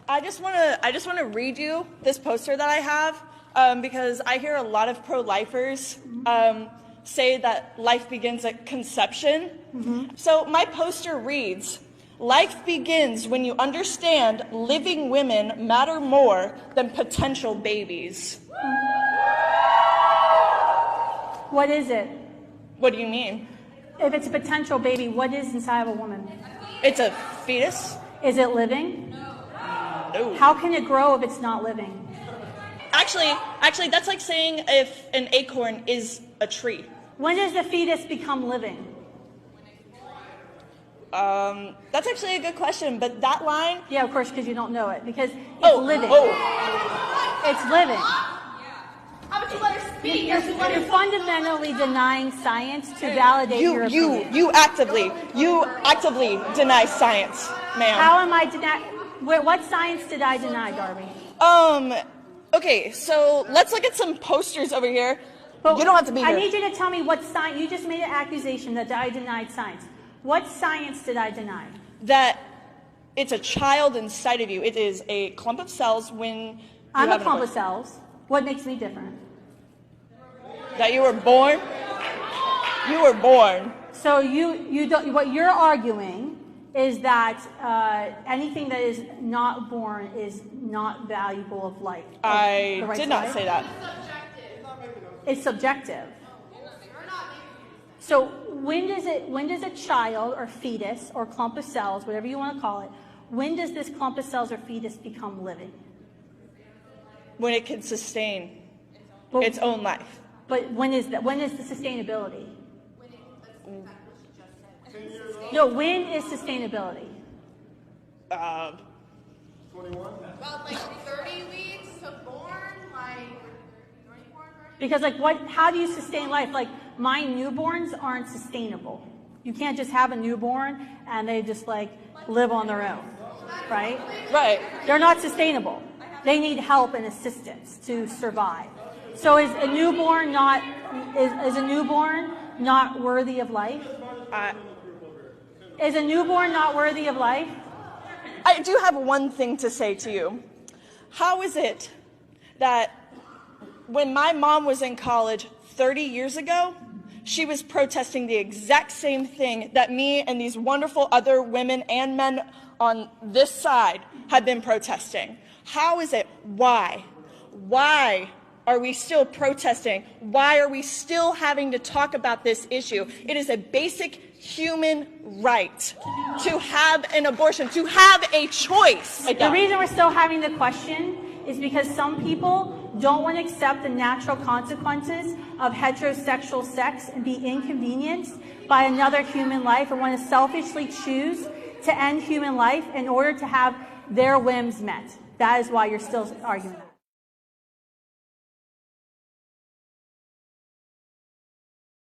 I just want to read you this poster that I have because I hear a lot of pro-lifers say that life begins at conception. So my poster reads, "Life begins when you understand living women matter more than potential babies." What is it? What do you mean? If it's a potential baby, what is inside of a woman? It's a fetus. Is it living? No. How can it grow if it's not living? Actually, that's like saying if an acorn is a tree. When does the fetus become living? That's actually a good question, but that line... Yeah, of course, because you don't know it. Because it's living. It's living. How about you let her speak? You're fundamentally denying science to validate your opinion. You actively deny science, ma'am. How am I denying? What science did I deny, Darby? Okay, so let's look at some posters over here. But you don't have to be here. I need you to tell me what science. You just made an accusation that I denied science. What science did I deny? That it's a child inside of you. It is a clump of cells when I'm a clump of cells. What makes me different? That you were born? You were born. So you don't, what you're arguing is that anything that is not born is not valuable of life. I did not say that. It's subjective. So when does a child or fetus or clump of cells, whatever you want to call it, when does this clump of cells or fetus become living? When it can sustain its own life. But when is that? When is the sustainability? No, when is sustainability? 21. About like 30 weeks to born, like 24, 30. Because like what? How do you sustain life? Like my newborns aren't sustainable. You can't just have a newborn and they just like live on their own, right? Right. They're not sustainable. They need help and assistance to survive. So is a newborn not worthy of life? Is a newborn not worthy of life? I do have one thing to say to you. How is it that when my mom was in college 30 years ago, she was protesting the exact same thing that me and these wonderful other women and men on this side have been protesting? How is it? Why? Why are we still protesting? Why are we still having to talk about this issue? It is a basic human right to have an abortion, to have a choice. The reason we're still having the question is because some people don't want to accept the natural consequences of heterosexual sex and be inconvenienced by another human life and want to selfishly choose to end human life in order to have their whims met. That is why you're still arguing that.